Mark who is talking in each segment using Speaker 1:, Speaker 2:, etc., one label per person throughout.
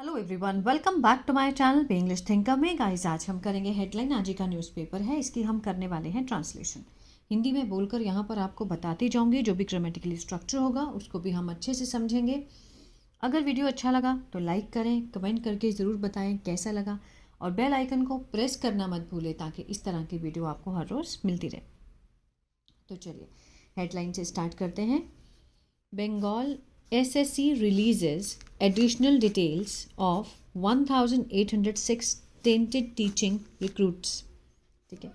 Speaker 1: Hello everyone, welcome back to my channel पे English thinker में। Guys, आज हम करेंगे हेडलाइन। आज ही का न्यूज़पेपर है, इसकी हम करने वाले हैं ट्रांसलेशन। हिंदी में बोलकर यहाँ पर आपको बताती जाऊँगी, जो भी ग्रामेटिकली स्ट्रक्चर होगा उसको भी हम अच्छे से समझेंगे। अगर वीडियो अच्छा लगा तो लाइक करें, कमेंट करके ज़रूर बताएं कैसा लगा, और बेल आइकन को प्रेस करना मत भूलें ताकि इस तरह की वीडियो आपको हर रोज़ मिलती रहे। तो चलिए हेडलाइन से स्टार्ट करते हैं। Bengal SSC releases additional details of 1806 tainted teaching recruits। ठीक है,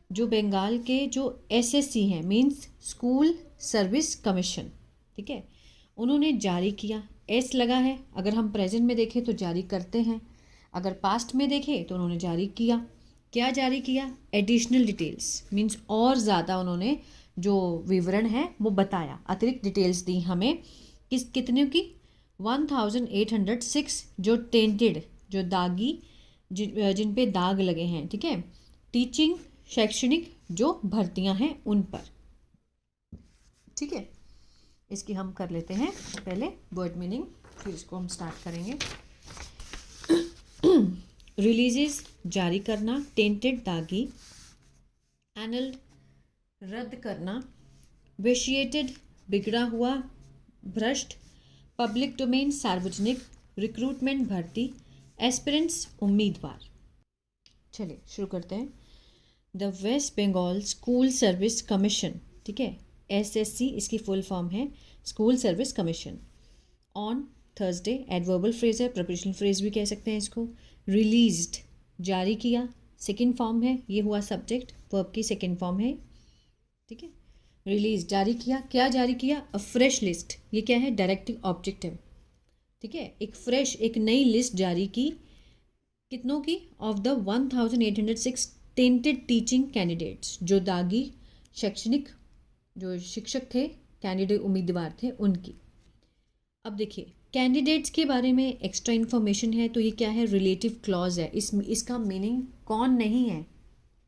Speaker 1: जो बंगाल के जो SSC हैं मीन्स स्कूल सर्विस कमीशन, ठीक है, उन्होंने जारी किया। एस लगा है, अगर हम प्रेजेंट में देखें तो जारी करते हैं, अगर पास्ट में देखें तो उन्होंने जारी किया। क्या जारी किया? एडिशनल डिटेल्स मीन्स और ज़्यादा उन्होंने जो विवरण है वो बताया, अतिरिक्त डिटेल्स दी हमें। कितने की? 1806 जो टेंटेड, जो दागी, जिन पे दाग लगे हैं, ठीक है, टीचिंग शैक्षणिक जो भर्तियां हैं उन पर। ठीक है, इसकी हम कर लेते हैं पहले वर्ड मीनिंग, फिर इसको हम स्टार्ट करेंगे। रिलीजेस जारी करना, टेंटेड दागी, एनल्ड रद्द करना, वेशिएटेड बिगड़ा हुआ, भ्रष्ट, पब्लिक डोमेन सार्वजनिक, रिक्रूटमेंट भर्ती, एस्पिरेंट्स उम्मीदवार। चलिए शुरू करते हैं। The West Bengal school service commission, ठीक है, SSC इसकी फुल फॉर्म है, school service commission. On Thursday adverbial phrase है, प्रपोजिशनल फ्रेज भी कह सकते हैं इसको। रिलीज्ड जारी किया, सेकेंड फॉर्म है, ये हुआ सब्जेक्ट, वर्ब की सेकेंड फॉर्म है, ठीक है। रिलीज जारी किया, क्या जारी किया? अ फ्रेश लिस्ट, ये क्या है? डायरेक्टिव ऑब्जेक्टिव, ठीक है, एक फ्रेश, एक नई लिस्ट जारी की। कितनों की? Of the 1806 tainted teaching candidates, जो दागी शैक्षणिक जो शिक्षक थे, कैंडिडेट उम्मीदवार थे, उनकी। अब देखिए कैंडिडेट्स के बारे में एक्स्ट्रा इन्फॉर्मेशन है, तो ये क्या है? रिलेटिव क्लॉज है। इसका मीनिंग कौन नहीं है,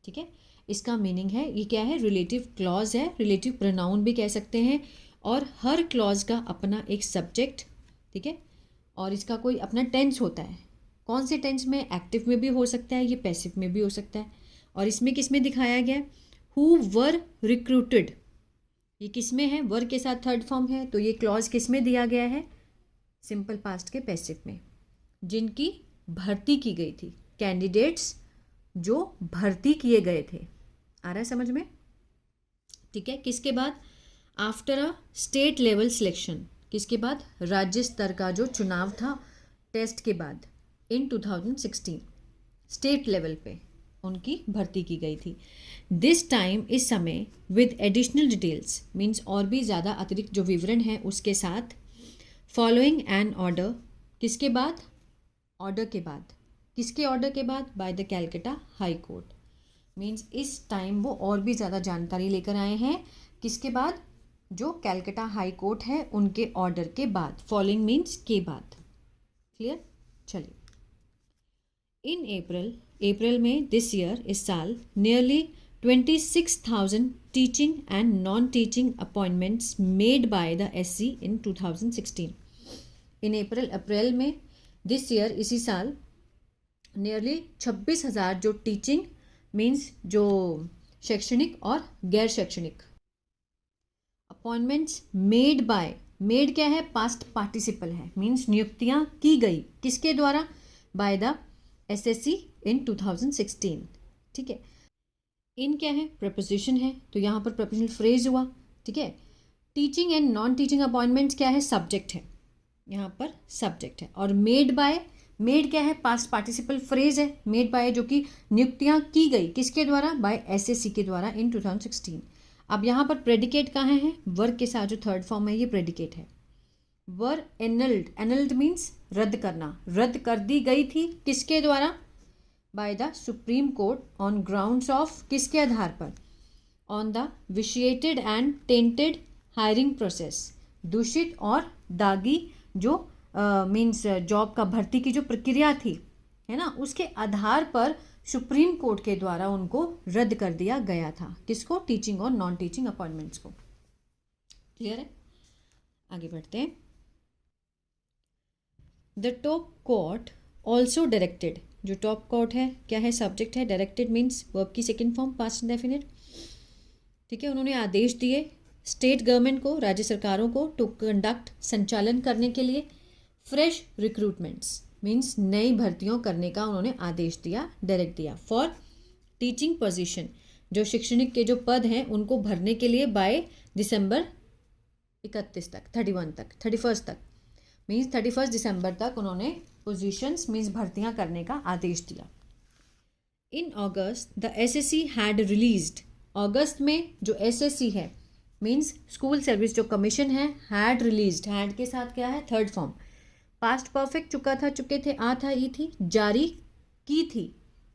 Speaker 1: ठीक है, इसका मीनिंग है, ये क्या है? रिलेटिव क्लॉज है, रिलेटिव प्रोनाउन भी कह सकते हैं, और हर क्लॉज का अपना एक सब्जेक्ट, ठीक है, और इसका कोई अपना टेंस होता है। कौन से टेंस में? एक्टिव में भी हो सकता है, ये पैसिव में भी हो सकता है। और इसमें किस में दिखाया गया? हु वर रिक्रूटेड, ये किस में है? वर के साथ थर्ड फॉर्म है, तो ये क्लॉज किस में दिया गया है? सिंपल पास्ट के पैसिव में। जिनकी भर्ती की गई थी, कैंडिडेट्स जो भर्ती किए गए थे। आ रहा है समझ में? ठीक है, किसके बाद? After a state level selection, किसके बाद? राज्य स्तर का जो चुनाव था टेस्ट के बाद, इन 2016 स्टेट लेवल पे उनकी भर्ती की गई थी। दिस टाइम, इस समय, विद एडिशनल डिटेल्स मीन्स और भी ज़्यादा अतिरिक्त जो विवरण है उसके साथ। फॉलोइंग एन ऑर्डर, किसके बाद? ऑर्डर के बाद। किसके ऑर्डर के बाद? By the Calcutta high court. Means इस टाइम वो और भी ज़्यादा जानकारी लेकर आए हैं, किसके बाद? जो कैलकाटा हाई कोर्ट है उनके ऑर्डर के बाद। फॉलोइंग मीन्स के बाद। क्लियर? चलिए, इन अप्रैल में, दिस ईयर, इस साल, nearly 26,000 teaching and non teaching appointments made by the SC इन 2016। इन अप्रैल में, दिस ईयर इसी साल, नियरली 26,000 जो टीचिंग मीन्स जो शैक्षणिक और गैर शैक्षणिक, अपॉइंटमेंट्स मेड बाय, मेड क्या है? पास्ट पार्टिसिपल है, मीन्स नियुक्तियां की गई, किसके द्वारा? बाय द SSC इन 2016, ठीक है। इन क्या है? प्रपोजिशन है, तो यहाँ पर प्रपोजिशनल फ्रेज हुआ, ठीक है। Teaching and non teaching appointments क्या है? सब्जेक्ट है, यहाँ पर सब्जेक्ट है। और मेड बाय, मेड क्या है? पास्ट पार्टिसिपल फ्रेज है, मेड बाय जो कि नियुक्तियां की गई, किसके द्वारा? बाय SSC के द्वारा इन 2016। अब यहाँ पर प्रेडिकेट कहाँ है? वर्ग के साथ जो थर्ड फॉर्म है ये प्रेडिकेट है। वर एनल्ड, एनल्ड मीन्स रद्द करना, रद्द कर दी गई थी, किसके द्वारा? By the Supreme Court on grounds of, किसके आधार पर? On the vitiated and tainted hiring process, दूषित और दागी जो मीन्स जॉब का भर्ती की जो प्रक्रिया थी, है ना, उसके आधार पर सुप्रीम कोर्ट के द्वारा उनको रद्द कर दिया गया था। किसको? टीचिंग और नॉन टीचिंग अपॉइंटमेंट्स को। क्लियर है? आगे बढ़ते हैं। The top court also directed, जो टॉप कोर्ट है क्या है, सब्जेक्ट है, डायरेक्टेड मीन्स वर्ब की सेकेंड फॉर्म पास्ट इंडेफिनिट, ठीक है। उन्होंने आदेश दिए स्टेट गवर्नमेंट को, राज्य सरकारों को, टू कंडक्ट संचालन करने के लिए फ्रेश रिक्रूटमेंट्स मीन्स नई भर्तियों करने का उन्होंने आदेश दिया, डायरेक्ट दिया, फॉर टीचिंग पोजीशन, जो शैक्षणिक के जो पद हैं उनको भरने के लिए बाय दिसंबर 31 तक, 31 तक मीन्स 31 दिसंबर तक उन्होंने पोजीशंस मीन्स भर्तियां करने का आदेश दिया। इन अगस्त द एसएससी हैड रिलीज्ड, अगस्त में जो एसएससी है मीन्स स्कूल सर्विस जो कमीशन है, हैड रिलीज्ड, हैड के साथ क्या है, थर्ड फॉर्म, पास्ट परफेक्ट, चुका था, चुके थे, आ था, ई थी, जारी की थी,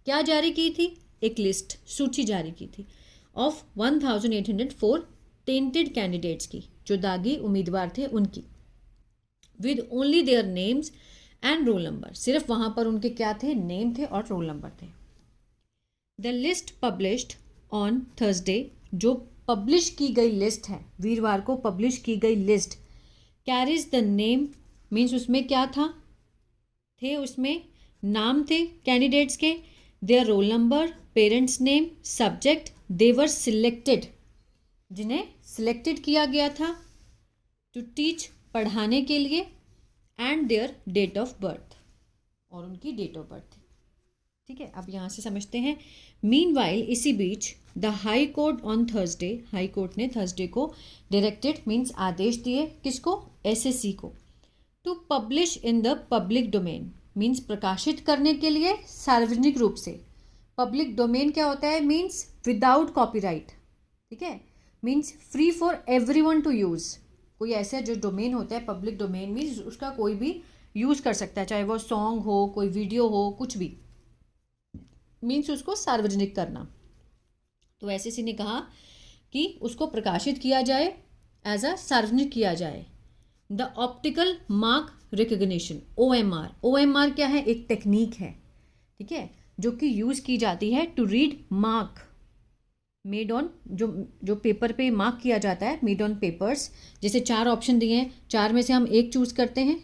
Speaker 1: क्या जारी की थी, एक लिस्ट, सूची जारी की थी, ऑफ 1804 टेंटेड कैंडिडेट्स की, जो दागी उम्मीदवार थे उनकी, with only their names and roll number, सिर्फ वहां पर उनके क्या थे, नेम थे और रोल नंबर थे। The list published on Thursday, जो पब्लिश की गई लिस्ट है, वीरवार को पब्लिश की गई list, carries the name means उसमें क्या था, थे उसमें नाम थे कैंडिडेट्स के, their roll number, parents name, subject, they were selected, जिन्हें सिलेक्टेड किया गया था, टू टीच, पढ़ाने के लिए, and their date of birth, और उनकी डेट ऑफ बर्थ थी, ठीक है। अब यहाँ से समझते हैं। मीनवाइल, इसी बीच, the High Court on Thursday, High Court ने थर्सडे को डायरेक्टेड मीन्स आदेश दिए, किसको, एसएससी को, to publish in the public domain means प्रकाशित करने के लिए सार्वजनिक रूप से, पब्लिक डोमेन क्या होता है, मीन्स विदाउट कॉपीराइट, ठीक है, means free for everyone to use, कोई ऐसा जो डोमेन होता है पब्लिक डोमेन मीन्स उसका कोई भी यूज़ कर सकता है, चाहे वो सॉन्ग हो, कोई वीडियो हो, कुछ भी, मीन्स उसको सार्वजनिक करना। तो एसएससी ने कहा कि उसको प्रकाशित किया जाए, एज अ सार्वजनिक किया जाए। The optical mark recognition, OMR, OMR क्या है, एक टेक्निक है, ठीक है, जो कि यूज़ की जाती है to read mark made on, जो पेपर पे मार्क किया जाता है, मेड ऑन पेपर्स, जैसे 4 ऑप्शन दिए हैं, 4 में से हम एक चूज़ करते हैं,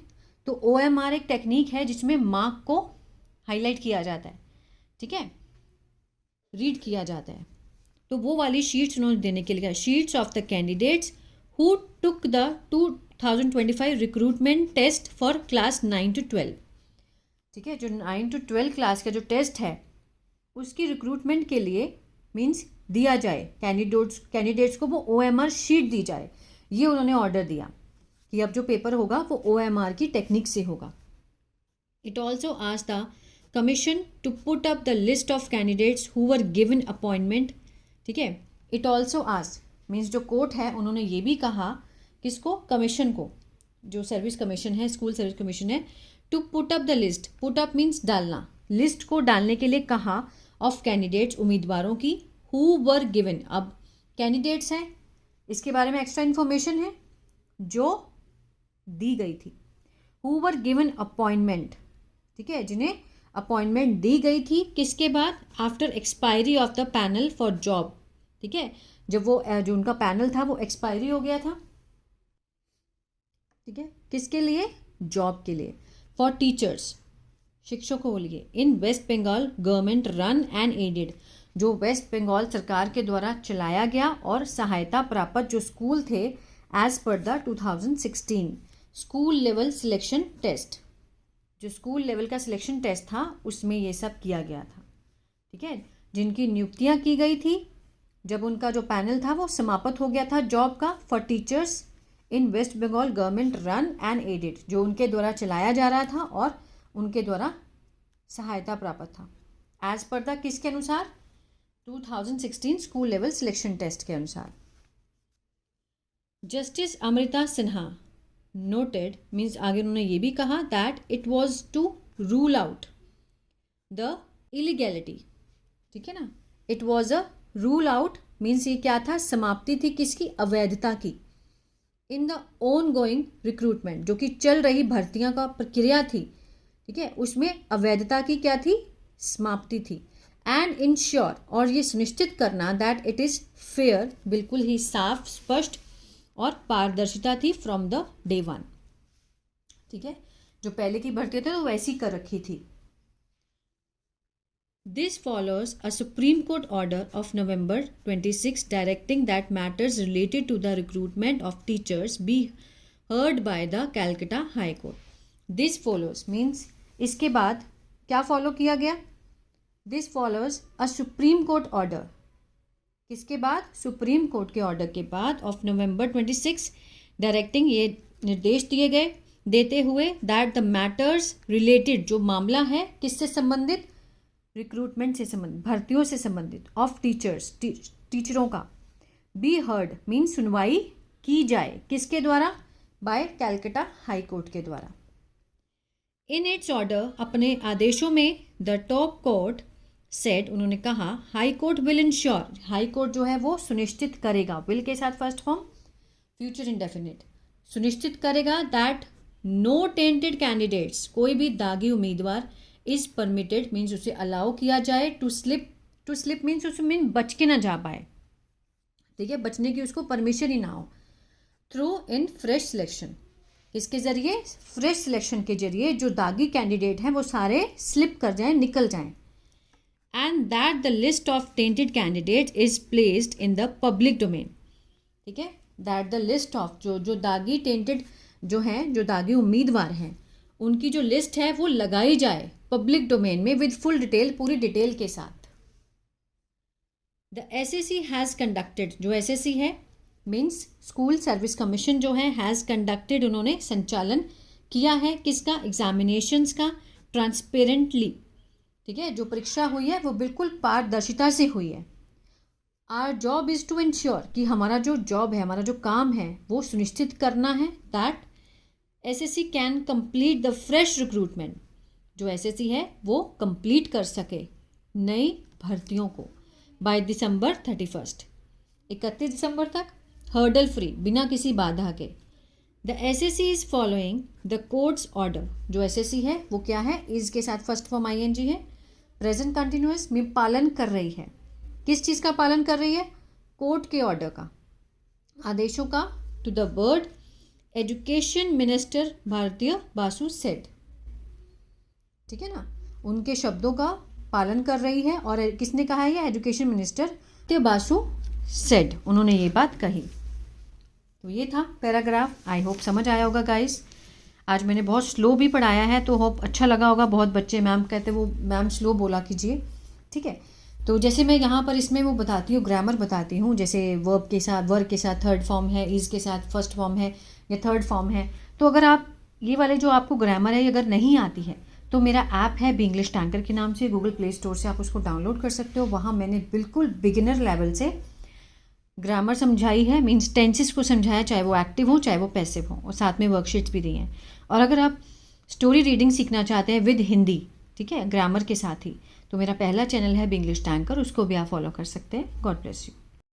Speaker 1: तो OMR एक टेक्निक है जिसमें मार्क को हाईलाइट किया जाता है, ठीक है, रीड किया जाता है। तो वो वाली शीट्स उन्होंने देने के लिए, sheets of the candidates who took the 2025 recruitment test for class 9 to 12, ठीक है, जो 9 to 12 क्लास का जो टेस्ट है उसकी रिक्रूटमेंट के लिए मीन्स दिया जाए, कैंडिडेट्स को वो OMR शीट दी जाए, ये उन्होंने ऑर्डर दिया कि अब जो पेपर होगा वो OMR की टेक्निक से होगा। It also asked the commission to put up the list of candidates who were given appointment, ठीक है। इट ऑल्सो आस्क्ड मीन्स जो कोर्ट है उन्होंने ये भी कहा, किसको, कमीशन को, जो सर्विस कमीशन है, स्कूल सर्विस कमीशन है, to put up the list, put up means डालना, लिस्ट को डालने के लिए कहा, ऑफ कैंडिडेट्स, उम्मीदवारों की, हु वर गिवन, अब कैंडिडेट्स हैं, इसके बारे में एक्स्ट्रा इन्फॉर्मेशन है, जो दी गई थी, हु वर गिवन अपॉइंटमेंट, ठीक है, जिन्हें अपॉइंटमेंट दी गई थी, किसके बाद, after expiry of the panel for job, ठीक है, जब वो जो उनका पैनल था वो एक्सपायरी हो गया था, ठीक है, किसके लिए, जॉब के लिए, फॉर टीचर्स, शिक्षकों के लिए, in waste Bengal government run and aided, जो वेस्ट बंगाल सरकार के द्वारा चलाया गया और सहायता प्राप्त जो स्कूल थे, as per the 2016 school level selection test, जो स्कूल लेवल का सिलेक्शन टेस्ट था उसमें ये सब किया गया था, ठीक है, जिनकी नियुक्तियां की गई थी, जब उनका जो पैनल था वो समाप्त हो गया था जॉब का, for teachers in waste Bengal government run and aided, जो उनके द्वारा चलाया जा रहा था और उनके द्वारा सहायता प्राप्त था, एज पर द किसके अनुसार, 2016 स्कूल लेवल सिलेक्शन टेस्ट के अनुसार। Justice Amrita Sinha noted means आगे उन्होंने ये भी कहा, that it was to rule out the illegality, ठीक है ना, it was a rule out means ये क्या था, समाप्ति थी किसकी, अवैधता की, in the ongoing recruitment, जो कि चल रही भर्तियां का प्रक्रिया थी, ठीक है, उसमें अवैधता की क्या थी, समाप्ति थी, एंड इंश्योर, और ये सुनिश्चित करना, दैट इट इज़ फेयर, बिल्कुल ही साफ, स्पष्ट और पारदर्शिता थी, फ्रॉम द डे 1, ठीक है, जो पहले की भर्ती थी तो वैसी कर रखी थी। This follows a Supreme Court order of November 26 directing that matters related to the recruitment of teachers be heard by the Calcutta High Court. This follows means इसके बाद क्या फॉलो किया गया? This follows a Supreme Court order. किसके बाद? Supreme court के order के बाद ऑफ नवंबर 26 डायरेक्टिंग, ये निर्देश दिए गए देते हुए दैट द मैटर्स रिलेटेड, जो मामला है किससे संबंधित? रिक्रूटमेंट से संबंधित, भर्तियों से संबंधित, ऑफ टीचर्स, टीचरों का, बी हर्ड मीन सुनवाई की जाए, किसके द्वारा? बाय कैलकटा हाई कोर्ट के द्वारा। इन इट्स ऑर्डर, अपने आदेशों में द टॉप कोर्ट सेड, उन्होंने कहा, high court will ensure, high court जो है वो सुनिश्चित करेगा, विल के साथ फर्स्ट फॉर्म फ्यूचर इंडेफिनिट, सुनिश्चित करेगा दैट नो टेंटेड कैंडिडेट्स, कोई भी दागी उम्मीदवार इज परमिटेड मीन्स उसे अलाउ किया जाए टू स्लिप मीन्स उसे मीन बच के ना जा पाए, ठीक है, बचने की उसको परमिशन ही ना हो, थ्रू इन फ्रेश सिलेक्शन, इसके जरिए फ्रेश सिलेक्शन के जरिए जो दागी कैंडिडेट हैं वो सारे स्लिप कर जाएं, निकल जाएं, and that the list of tainted candidate is placed in the public domain, ठीक है, दैट द लिस्ट ऑफ जो दागी टेंटेड जो हैं, जो दागी उम्मीदवार हैं, उनकी जो लिस्ट है वो लगाई जाए पब्लिक डोमेन में विद फुल डिटेल, पूरी डिटेल के साथ। द एसएससी हैज़ कंडक्टेड, जो एसएससी है मीन्स स्कूल सर्विस कमीशन जो है, हैज़ कंडक्टेड, उन्होंने संचालन किया है किसका? एग्जामिनेशंस का, ट्रांसपेरेंटली, ठीक है, जो परीक्षा हुई है वो बिल्कुल पारदर्शिता से हुई है। Our job is to ensure, कि हमारा जो जॉब है, हमारा जो काम है वो सुनिश्चित करना है that SSC can complete the fresh recruitment, जो एसएससी है वो कंप्लीट कर सके नई भर्तियों को बाय दिसंबर 31 दिसंबर तक, हर्डल फ्री, बिना किसी बाधा के। The assessee is following the courts order, जो एसएससी है वो क्या है? इज के साथ फर्स्ट फॉर्म आईएनजी है, प्रेजेंट कंटिन्यूअस में पालन कर रही है, किस चीज़ का पालन कर रही है? कोर्ट के ऑर्डर का, आदेशों का, to the word education minister Bratya Basu said, ठीक है ना, उनके शब्दों का पालन कर रही है। और किसने कहा है? ये education minister Bratya Basu said, उन्होंने ये बात कही। तो ये था पैराग्राफ, आई होप समझ आया होगा गाइस। आज मैंने बहुत स्लो भी पढ़ाया है तो होप अच्छा लगा होगा। बहुत बच्चे मैम कहते वो मैम स्लो बोला कीजिए, ठीक है। तो जैसे मैं यहाँ पर इसमें वो बताती हूँ, ग्रामर बताती हूँ, जैसे वर्ब के साथ, वर्ब के साथ थर्ड फॉर्म है, इज के साथ फर्स्ट फॉर्म है या थर्ड फॉर्म है। तो अगर आप ये वाले जो आपको ग्रामर है अगर नहीं आती है तो मेरा ऐप है बी इंग्लिश टैंकर के नाम से, गूगल प्ले स्टोर से आप उसको डाउनलोड कर सकते हो। वहाँ मैंने बिल्कुल बिगिनर लेवल से ग्रामर समझाई है, मीन्स टेंसेस को समझाया, चाहे वो एक्टिव हो चाहे वो पैसिव हो, और साथ में वर्कशीट्स भी दी हैं। और अगर आप स्टोरी रीडिंग सीखना चाहते हैं विद हिंदी, ठीक है, ग्रामर के साथ ही, तो मेरा पहला चैनल है बी इंग्लिश टैंकर, उसको भी आप फॉलो कर सकते हैं। God bless you.